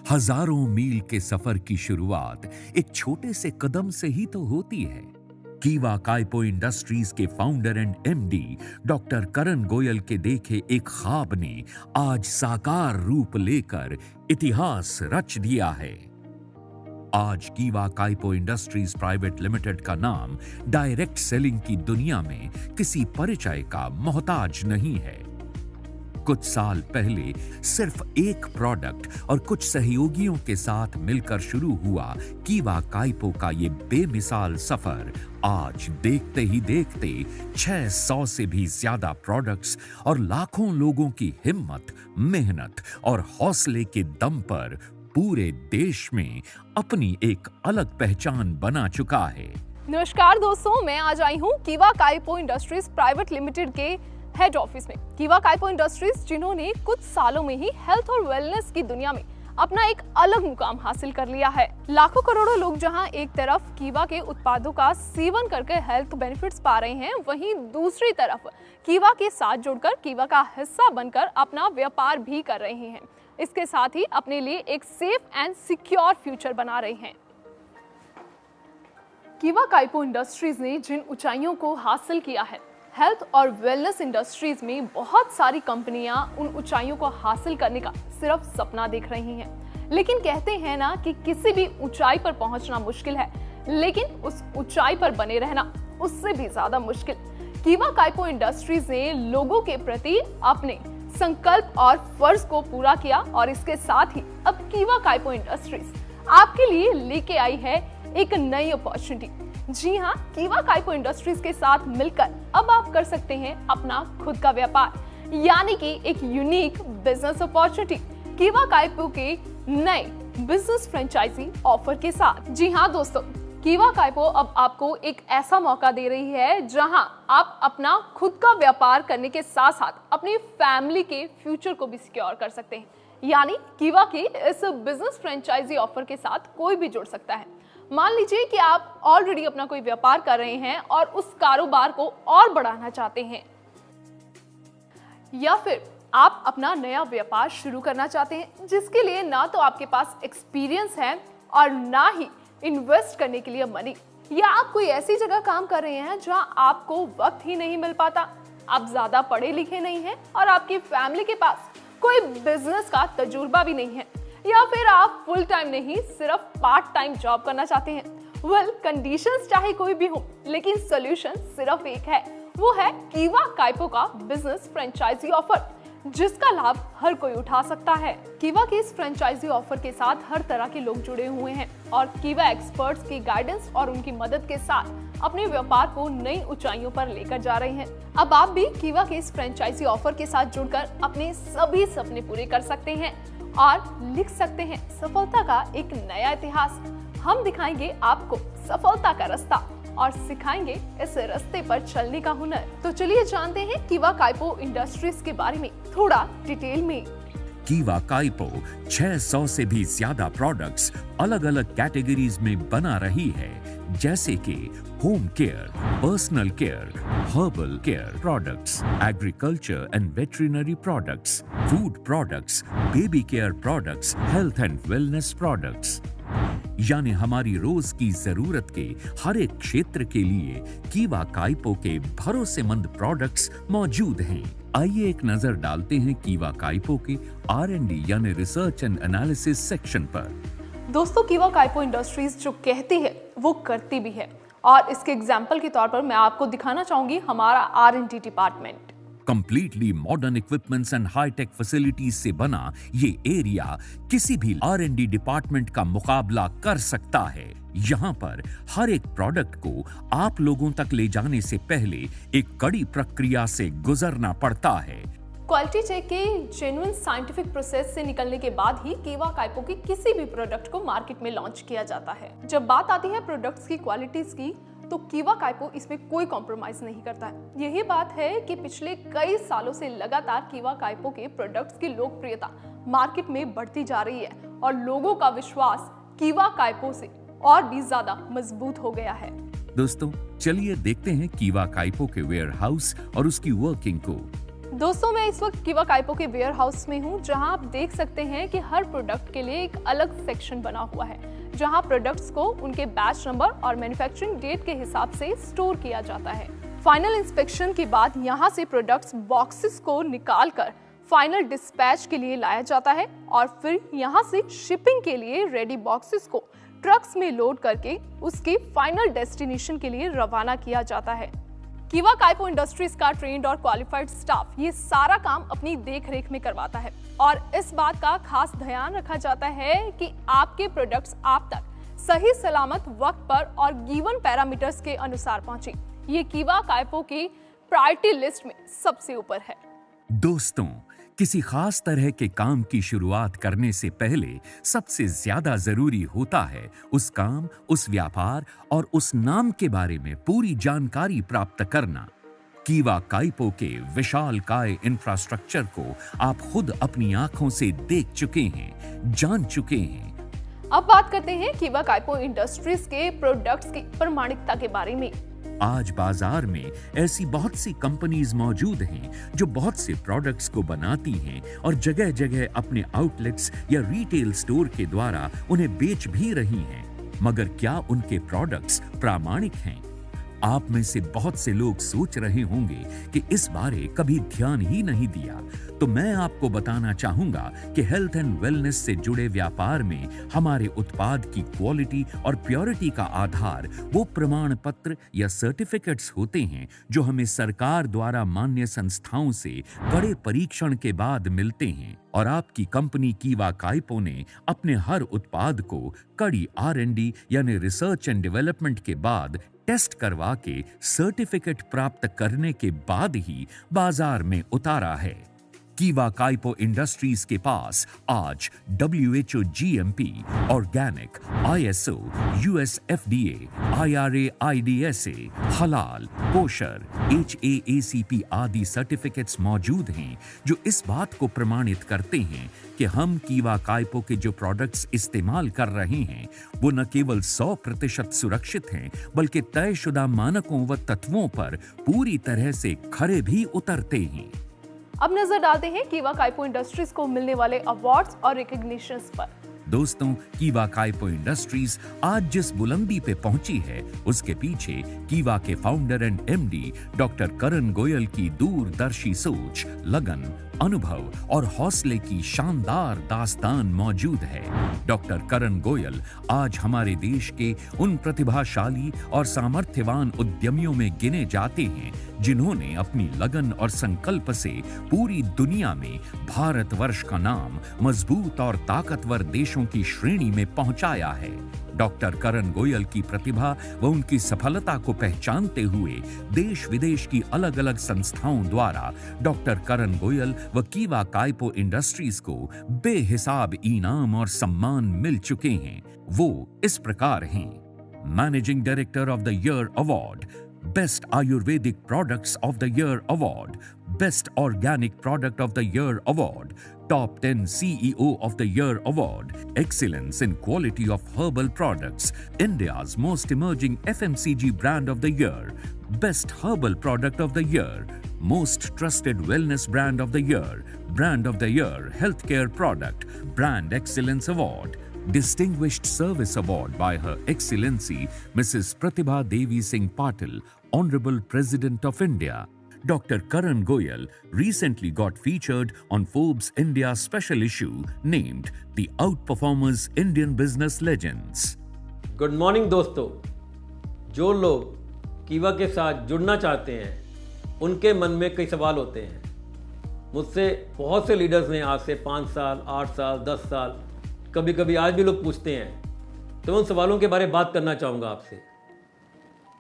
हजारों मील के सफर की शुरुआत एक छोटे से कदम से ही तो होती है। कीवा काइपो इंडस्ट्रीज के फाउंडर एंड एमडी डॉक्टर करण गोयल के देखे एक ख्वाब ने आज साकार रूप लेकर इतिहास रच दिया है। आज कीवा काइपो इंडस्ट्रीज प्राइवेट लिमिटेड का नाम डायरेक्ट सेलिंग की दुनिया में किसी परिचय का मोहताज नहीं है। कुछ साल पहले सिर्फ एक प्रोडक्ट और कुछ सहयोगियों के साथ मिलकर शुरू हुआ कीवा काइपो का ये बेमिसाल सफर आज देखते ही देखते 600 से भी ज्यादा प्रोडक्ट्स और लाखों लोगों की हिम्मत, मेहनत और हौसले के दम पर पूरे देश में अपनी एक अलग पहचान बना चुका है। नमस्कार दोस्तों, मैं आज आई हूँ कीवा काइपो इंडस्ट्रीज प्राइवेट लिमिटेड के हेड ऑफिस में। कीवा काइपो इंडस्ट्रीज जिन्होंने कुछ सालों में ही हेल्थ और वेलनेस की दुनिया में अपना एक अलग मुकाम हासिल कर लिया है। लाखों करोड़ों लोग जहां एक तरफ कीवा के उत्पादों का सेवन करके हेल्थ बेनिफिट्स पा रहे हैं, वहीं दूसरी तरफ कीवा के साथ जुड़कर कीवा का हिस्सा बनकर अपना व्यापार भी कर रहे हैं। इसके साथ ही अपने लिए एक सेफ एंड सिक्योर फ्यूचर बना रहे हैं। कीवा काइपो इंडस्ट्रीज ने जिन ऊंचाइयों को हासिल किया है, हेल्थ और वेलनेस इंडस्ट्रीज में बहुत सारी कंपनियां उन ऊंचाइयों को हासिल करने का सिर्फ सपना देख रही हैं। लेकिन कहते हैं ना कि किसी भी ऊंचाई पर पहुंचना मुश्किल है, लेकिन उस ऊंचाई पर बने रहना उससे भी ज्यादा मुश्किल। कीवा काइपो इंडस्ट्रीज ने लोगों के प्रति अपने संकल्प और फर्ज को पूरा किया और इसके साथ ही अब कीवा काइपो इंडस्ट्रीज आपके लिए लेके आई है एक नई अपॉर्चुनिटी। जी हाँ, कीवा काइपो इंडस्ट्रीज के साथ मिलकर अब आप कर सकते हैं अपना खुद का व्यापार, यानी कि एक यूनिक बिजनेस अपॉर्चुनिटी कीवा काइपो के नए बिजनेस फ्रेंचाइजी ऑफर के साथ। जी हाँ दोस्तों, कीवा काइपो अब आपको एक ऐसा मौका दे रही है जहां आप अपना खुद का व्यापार करने के साथ साथ अपनी फैमिली के फ्यूचर को भी सिक्योर कर सकते हैं। यानी कीवा की इस बिजनेस फ्रेंचाइजी ऑफर के साथ कोई भी जुड़ सकता है। मान लीजिए कि आप ऑलरेडी अपना कोई व्यापार कर रहे हैं और उस कारोबार को और बढ़ाना चाहते हैं, या फिर आप अपना नया व्यापार शुरू करना चाहते हैं जिसके लिए ना तो आपके पास एक्सपीरियंस है और ना ही इन्वेस्ट करने के लिए मनी, या आप कोई ऐसी जगह काम कर रहे हैं जहां आपको वक्त ही नहीं मिल पाता, आप ज्यादा पढ़े लिखे नहीं हैं और आपकी फैमिली के पास कोई बिजनेस का तजुर्बा भी नहीं है, या फिर आप फुल टाइम नहीं सिर्फ पार्ट टाइम जॉब करना चाहते हैं। वेल, कंडीशंस चाहे कोई भी हो, लेकिन सोल्यूशन सिर्फ एक है, वो है कीवा काइपो का बिजनेस फ्रेंचाइजी ऑफर, जिसका लाभ हर कोई उठा सकता है। कीवा के इस फ्रेंचाइजी ऑफर के साथ हर तरह के लोग जुड़े हुए हैं और कीवा एक्सपर्ट्स की गाइडेंस और उनकी मदद के साथ अपने व्यापार को नई ऊंचाइयों पर लेकर जा रहे हैं। अब आप भी कीवा के इस फ्रेंचाइजी ऑफर के साथ जुड़कर अपने सभी सपने पूरे कर सकते हैं और लिख सकते हैं सफलता का एक नया इतिहास। हम दिखाएंगे आपको सफलता का रास्ता और सिखाएंगे इस रास्ते पर चलने का हुनर। तो चलिए जानते हैं कीवा काइपो इंडस्ट्रीज के बारे में थोड़ा डिटेल में। कीवा काइपो 600 से भी ज्यादा प्रोडक्ट्स अलग अलग कैटेगरीज में बना रही है, जैसे कि home care, personal care, herbal care products, agriculture and veterinary products, food products, baby care products, health and wellness products. यानी हमारी रोज की जरूरत के हर एक क्षेत्र के लिए कीवा काइपो के भरोसेमंद प्रोडक्ट्स मौजूद हैं। आइए एक नजर डालते हैं कीवा काइपो के R&D यानी रिसर्च एंड एनालिसिस सेक्शन पर। दोस्तों, कीवा काइपो इंडस्ट्रीज जो कहती है वो करती भी है, और इसके एग्जाम्पल के तौर पर मैं आपको दिखाना चाहूंगी हमारा R&D department. Completely modern equipments and hi-tech facilities से बना ये एरिया किसी भी R&D डिपार्टमेंट का मुकाबला कर सकता है। यहाँ पर हर एक प्रोडक्ट को आप लोगों तक ले जाने से पहले एक कड़ी प्रक्रिया से गुजरना पड़ता है। क्वालिटी चेक के जेन्युइन साइंटिफिक प्रोसेस से निकलने के बाद ही कीवा काइपो की किसी भी प्रोडक्ट को मार्केट में लॉन्च किया जाता है। जब बात आती है प्रोडक्ट्स की क्वालिटीज की, तो कीवा काइपो इसमें कोई कॉम्प्रोमाइज नहीं करता है। यही बात है कि पिछले कई सालों से लगातार कीवा काइपो के प्रोडक्ट्स की लोकप्रियता मार्केट में बढ़ती जा रही है और लोगों का विश्वास कीवा काइपो से और भी ज्यादा मजबूत हो गया है। दोस्तों, चलिए देखते हैं कीवा काइपो के वेयर हाउस और उसकी वर्किंग को। दोस्तों, मैं इस वक्त कीवा काइपो के वेयर हाउस में हूँ, जहाँ आप देख सकते हैं कि हर प्रोडक्ट के लिए एक अलग सेक्शन बना हुआ है, जहाँ प्रोडक्ट्स को उनके बैच नंबर और मैन्युफैक्चरिंग डेट के हिसाब से स्टोर किया जाता है। फाइनल इंस्पेक्शन के बाद यहाँ से प्रोडक्ट्स बॉक्सेस को निकालकर फाइनल डिस्पैच के लिए लाया जाता है और फिर यहाँ से शिपिंग के लिए रेडी बॉक्सेस को ट्रक्स में लोड करके उसके फाइनल डेस्टिनेशन के लिए रवाना किया जाता है। कीवा काइपो इंडस्ट्रीज का ट्रेन्ड और क्वालिफाइड स्टाफ ये सारा काम अपनी देख-रेख में करवाता है और इस बात का खास ध्यान रखा जाता है कि आपके प्रोडक्ट्स आप तक सही सलामत वक्त पर और गिवन पैरामीटर्स के अनुसार पहुंचे। ये कीवा काइपो की प्रायोरिटी लिस्ट में सबसे ऊपर है। दोस्तों, किसी खास तरह के काम की शुरुआत करने से पहले सबसे ज्यादा जरूरी होता है उस काम, उस व्यापार और उस नाम के बारे में पूरी जानकारी प्राप्त करना। कीवा काइपो के विशालकाय इंफ्रास्ट्रक्चर को आप खुद अपनी आंखों से देख चुके हैं, जान चुके हैं। अब बात करते हैं कीवा काइपो इंडस्ट्रीज के प्रोडक्ट्स की प्रमाणिकता के बारे में। आज बाजार में ऐसी बहुत सी कंपनीज मौजूद हैं जो बहुत से प्रोडक्ट्स को बनाती हैं और जगह जगह अपने आउटलेट्स या रिटेल स्टोर के द्वारा उन्हें बेच भी रही हैं। मगर क्या उनके प्रोडक्ट्स प्रामाणिक हैं? आप में से बहुत से लोग सोच रहे होंगे कि इस बारे कभी ध्यान ही नहीं दिया, तो मैं आपको बताना चाहूंगा कि हेल्थ एंड वेलनेस से जुड़े व्यापार में हमारे उत्पाद की क्वालिटी और प्योरिटी का आधार वो प्रमाण पत्र या सर्टिफिकेट्स होते हैं जो हमें सरकार द्वारा मान्य संस्थाओं से कड़े परीक्षण के बाद मिलते हैं। और आपकी कंपनी कीवा काइपो ने अपने हर उत्पाद को कड़ी R&D यानी रिसर्च एंड डेवलपमेंट के बाद टेस्ट करवा के सर्टिफिकेट प्राप्त करने के बाद ही बाजार में उतारा है। कीवा काइपो इंडस्ट्रीज के पास आज WHO GMP, organic, ISO, US FDA, IRA IDSA, हलाल, कोशर, HACCP आदि सर्टिफिकेट्स मौजूद हैं जो इस बात को प्रमाणित करते हैं कि हम कीवा काइपो के जो प्रोडक्ट्स इस्तेमाल कर रहे हैं वो न केवल 100% सुरक्षित हैं बल्कि तयशुदा मानकों व तत्वों पर पूरी तरह से खरे भी उतरते हैं। अब नजर डालते हैं कीवा काइपो इंडस्ट्रीज को मिलने वाले अवार्ड्स और रिकॉग्निशंस पर। दोस्तों, कीवा काइपो इंडस्ट्रीज आज जिस बुलंदी पे पहुंची है उसके पीछे कीवा के फाउंडर एंड MD डॉक्टर करण गोयल की दूरदर्शी सोच, लगन, अनुभव और हौसले की शानदार दास्तान मौजूद है। डॉक्टर करण गोयल आज हमारे देश के उन प्रतिभाशाली और सामर्थ्यवान उद्यमियों में गिने जाते हैं जिन्होंने अपनी लगन और संकल्प से पूरी दुनिया में भारतवर्ष का नाम मजबूत और ताकतवर देशों की श्रेणी में पहुंचाया है। डॉक्टर करण गोयल की प्रतिभा व उनकी सफलता को पहचानते हुए देश विदेश की अलग अलग संस्थाओं द्वारा डॉक्टर करण गोयल व कीवा काइपो इंडस्ट्रीज को बेहिसाब इनाम और सम्मान मिल चुके हैं। वो इस प्रकार हैं: managing director of the year award, best Ayurvedic products of the year award, best organic product of the year award, Top 10 CEO of the Year Award, Excellence in Quality of Herbal Products, India's Most Emerging FMCG Brand of the Year, Best Herbal Product of the Year, Most Trusted Wellness Brand of the Year, Brand of the Year Healthcare Product, Brand Excellence Award, Distinguished Service Award by Her Excellency Mrs. Pratibha Devi Singh Patil, Honorable President of India. Dr. Karan Goyal recently got featured on Forbes India special issue named The Outperformers Indian Business Legends. Good morning दोस्तों। जो लोग कीवा के साथ जुड़ना चाहते हैं उनके मन में कई सवाल होते हैं। मुझसे बहुत से लीडर्स ने आज से 5 साल, 8 साल, 10 साल, कभी कभी आज भी लोग पूछते हैं, तो उन सवालों के बारे में बात करना चाहूँगा आपसे।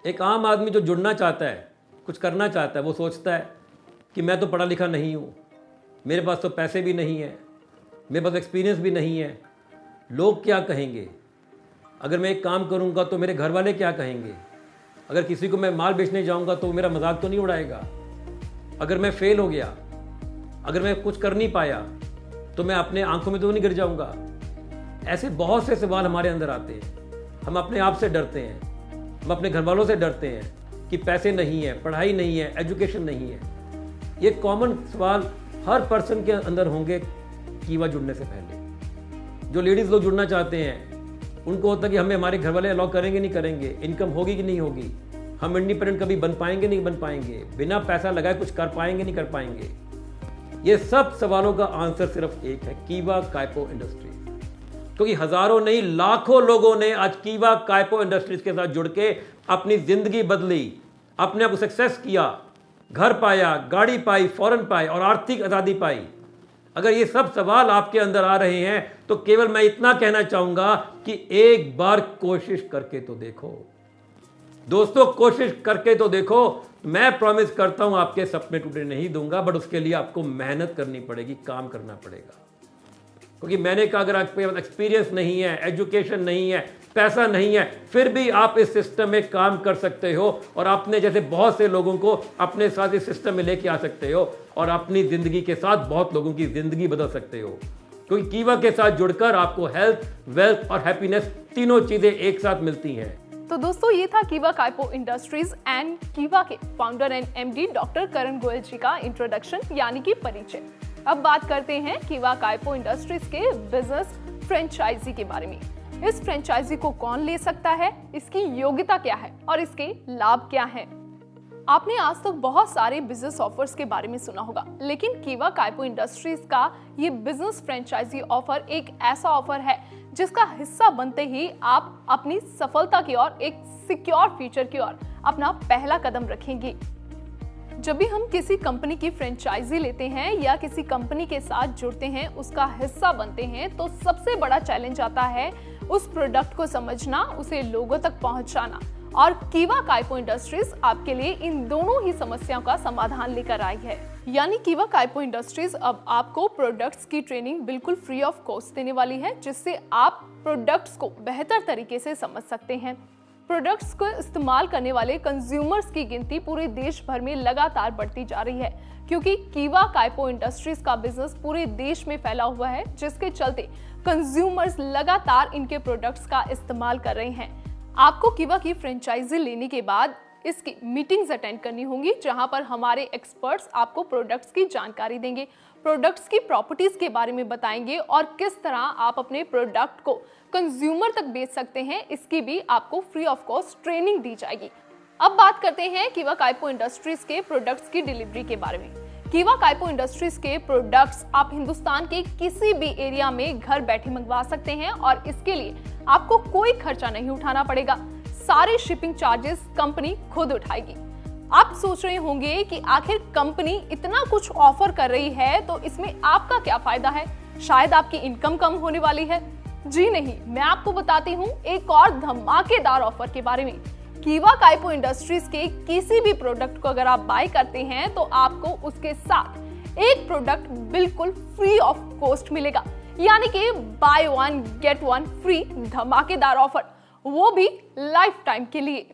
एक आम आदमी जो जुड़ना चाहता है, कुछ करना चाहता है, वो सोचता है कि मैं तो पढ़ा लिखा नहीं हूँ, मेरे पास तो पैसे भी नहीं है, मेरे पास एक्सपीरियंस भी नहीं है, लोग क्या कहेंगे, अगर मैं एक काम करूँगा तो मेरे घर वाले क्या कहेंगे, अगर किसी को मैं माल बेचने जाऊँगा तो मेरा मजाक तो नहीं उड़ाएगा, अगर मैं फेल हो गया, अगर मैं कुछ कर नहीं पाया तो मैं अपने आंखों में तो नहीं गिर जाऊँगा। ऐसे बहुत से सवाल हमारे अंदर आते हैं। हम अपने आप से डरते हैं, हम अपने घर वालों से डरते हैं कि पैसे नहीं है, पढ़ाई नहीं है, एजुकेशन नहीं है। ये कॉमन सवाल हर पर्सन के अंदर होंगे कीवा जुड़ने से पहले। जो लेडीज़ लोग जुड़ना चाहते हैं उनको होता है कि हमें हमारे घर वाले अलाउ करेंगे नहीं करेंगे, इनकम होगी कि नहीं होगी, हम इंडिपेंडेंट कभी बन पाएंगे नहीं बन पाएंगे, बिना पैसा लगाए कुछ कर पाएंगे नहीं कर पाएंगे। ये सब सवालों का आंसर सिर्फ एक है, कीवा काइपो इंडस्ट्रीज। क्योंकि हजारों नहीं लाखों लोगों ने आज कीवा काइपो इंडस्ट्रीज के साथ जुड़ के अपनी जिंदगी बदली, अपने आप को सक्सेस किया, घर पाया, गाड़ी पाई, फॉरेन पाई और आर्थिक आज़ादी पाई। अगर ये सब सवाल आपके अंदर आ रहे हैं तो केवल मैं इतना कहना चाहूंगा कि एक बार कोशिश करके तो देखो दोस्तों, कोशिश करके तो देखो। मैं प्रॉमिस करता हूं आपके सपने टूटने नहीं दूंगा, बट उसके लिए आपको मेहनत करनी पड़ेगी, काम करना पड़ेगा। क्योंकि मैंने कहा अगर आपके पास एक्सपीरियंस नहीं है, एजुकेशन नहीं है, पैसा नहीं है, फिर भी आप इस सिस्टम में काम कर सकते हो और अपने जैसे बहुत से लोगों को अपने साथ इस सिस्टम में लेके आ सकते हो और अपनी जिंदगी के साथ बहुत लोगों की जिंदगी बदल सकते हो। क्योंकि कीवा के साथ जुड़कर आपको हेल्थ, वेल्थ और हैप्पीनेस तीनों चीजें एक साथ मिलती हैं। तो दोस्तों ये था कीवा काइपो इंडस्ट्रीज एंड कीवा के फाउंडर एंड एमडी डॉक्टर करण गोयल जी का इंट्रोडक्शन यानी कि परिचय। अब बात करते हैं कीवा काइपो इंडस्ट्रीज के बिजनेस फ्रेंचाइजी के बारे में। इस फ्रेंचाइजी को कौन ले सकता है, इसकी योग्यता क्या है और इसके लाभ क्या हैं? आपने आज तक बहुत सारे बिजनेस ऑफर्स के बारे में सुना होगा, लेकिन कीवा काइपो इंडस्ट्रीज का ये बिजनेस फ्रेंचाइजी ऑफर एक ऐसा ऑफर है जिसका हिस्सा बनते ही आप अपनी सफलता की ओर, एक सिक्योर फ्यूचर की ओर अपना पहला कदम रखेंगे। जब भी हम किसी कंपनी की फ्रेंचाइजी लेते हैं या किसी कंपनी के साथ जुड़ते हैं, उसका हिस्सा बनते हैं, तो सबसे बड़ा चैलेंज आता है उस प्रोडक्ट को समझना, उसे लोगों तक पहुंचाना। और कीवा काइपो इंडस्ट्रीज आपके लिए इन दोनों ही समस्याओं का समाधान लेकर आई है। यानी कीवा काइपो इंडस्ट्रीज अब आपको प्रोडक्ट्स की ट्रेनिंग बिल्कुल फ्री ऑफ कॉस्ट देने वाली है, जिससे आप प्रोडक्ट्स को बेहतर तरीके से समझ सकते हैं। प्रोडक्ट्स को इस्तेमाल करने वाले कंज्यूमर्स की गिनती पूरे देश भर में लगातार बढ़ती जा रही है, क्योंकि कीवा काइपो इंडस्ट्रीज का बिजनेस पूरे देश में फैला हुआ है, जिसके चलते कंज्यूमर्स लगातार इनके प्रोडक्ट्स का इस्तेमाल कर रहे हैं। आपको कीवा की फ्रेंचाइजी लेने के बाद इसकी मीटिंग्स अटेंड करनी होंगी, जहां पर हमारे एक्सपर्ट्स आपको प्रोडक्ट्स की जानकारी देंगे, प्रोडक्ट्स की प्रॉपर्टीज के बारे में बताएंगे और किस तरह आप अपने प्रोडक्ट को कंज्यूमर तक बेच सकते हैं, इसकी भी आपको फ्री ऑफ कॉस्ट ट्रेनिंग दी जाएगी। अब बात करते हैं कीवा काइपो इंडस्ट्रीज के प्रोडक्ट्स की डिलीवरी के बारे में। कीवा काइपो इंडस्ट्रीज के प्रोडक्ट्स आप हिंदुस्तान के किसी भी एरिया में घर बैठे मंगवा सकते हैं और इसके लिए आपको कोई खर्चा नहीं उठाना पड़ेगा। सारे शिपिंग चार्जेस कंपनी खुद उठाएगी। आप सोच रहे होंगे कि आखिर कंपनी इतना कुछ ऑफर कर रही है तो इसमें आपका क्या फायदा है, शायद आपकी इनकम कम होने वाली है। जी नहीं, मैं आपको बताती हूँ एक और धमाकेदार ऑफर के बारे में। कीवा काइपो इंडस्ट्रीज के किसी भी प्रोडक्ट को अगर आप बाय करते हैं तो आपको उसके साथ एक प्रोडक्ट बिल्कुल फ्री ऑफ कॉस्ट मिलेगा, यानी कि by one get one free धमाकेदार ऑफर, वो भी लाइफ टाइम के लिए।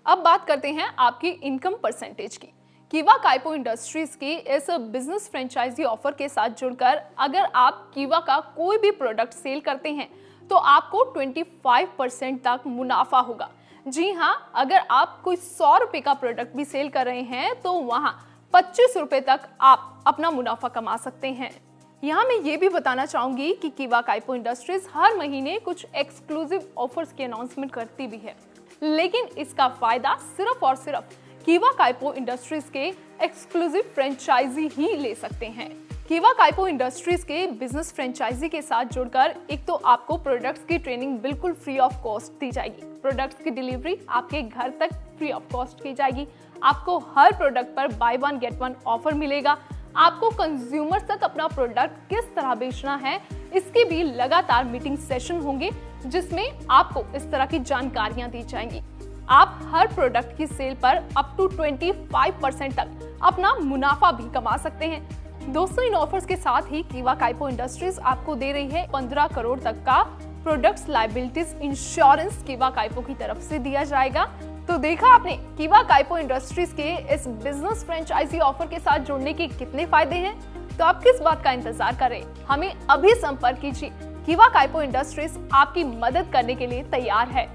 अब बात करते हैं आपकी इनकम परसेंटेज की। कीवा काइपो इंडस्ट्रीज की इस बिजनेस फ्रेंचाइजी ऑफर के साथ जुड़कर अगर आप कीवा का कोई भी प्रोडक्ट सेल करते हैं तो आपको 25% तक मुनाफा होगा। जी हाँ, अगर आप कोई 100 रुपए का प्रोडक्ट भी सेल कर रहे हैं तो वहाँ 25 रुपए तक आप अपना मुनाफा कमा सकते हैं। यहाँ मैं ये भी बताना चाहूंगी कि कीवा काइपो इंडस्ट्रीज हर महीने कुछ एक्सक्लूसिव ऑफर्स की अनाउंसमेंट करती भी है, लेकिन इसका फायदा सिर्फ और सिर्फ कीवा काइपो इंडस्ट्रीज के एक्सक्लूसिव फ्रेंचाइजी ही ले सकते हैं। कीवा काइपो इंडस्ट्रीज के बिजनेस फ्रेंचाइजी के साथ जुड़कर एक तो आपको प्रोडक्ट्स की ट्रेनिंग बिल्कुल फ्री ऑफ कॉस्ट दी जाएगी, प्रोडक्ट्स की डिलीवरी आपके घर तक फ्री ऑफ कॉस्ट की जाएगी, आपको हर प्रोडक्ट पर by one get one offer मिलेगा, आपको कंज्यूमर तक अपना प्रोडक्ट किस तरह बेचना है इसके भी लगातार मीटिंग सेशन होंगे, जिसमें आपको इस तरह की जानकारियां दी जाएंगी। आप हर प्रोडक्ट की सेल पर अप टू 25% तक अपना मुनाफा भी कमा सकते हैं। दोस्तों, इन ऑफर्स के साथ ही कीवा काइपो इंडस्ट्रीज आपको दे रही है 15 करोड़ तक का प्रोडक्ट्स लायबिलिटीज इंश्योरेंस कीवा काइपो की तरफ से दिया जाएगा। तो देखा आपने कीवा काइपो इंडस्ट्रीज के इस बिजनेस फ्रेंचाइजी ऑफर के साथ जुड़ने के कितने फायदे हैं। तो आप किस बात का इंतजार कर रहे हैं, हमें अभी संपर्क कीजिए। कीवा काइपो इंडस्ट्रीज आपकी मदद करने के लिए तैयार है।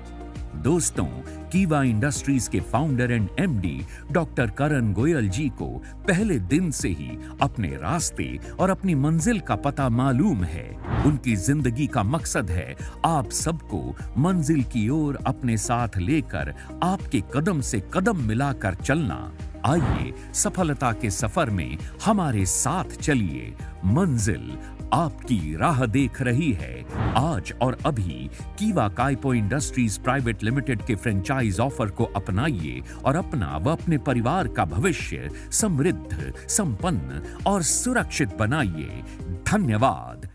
दोस्तों, कीवा इंडस्ट्रीज के फाउंडर एंड एमडी डॉक्टर करण गोयल जी को पहले दिन से ही अपने रास्ते और अपनी मंजिल का पता मालूम है। उनकी जिंदगी का मकसद है आप सबको मंजिल की ओर अपने साथ लेकर आपके कदम से कदम मिलाकर चलना। आइए सफलता के सफर में हमारे साथ चलिए। मंजिल आपकी राह देख रही है। आज और अभी कीवा काइपो इंडस्ट्रीज प्राइवेट लिमिटेड के फ्रेंचाइज ऑफर को अपनाइए और अपना व अपने परिवार का भविष्य समृद्ध, संपन्न और सुरक्षित बनाइए। धन्यवाद।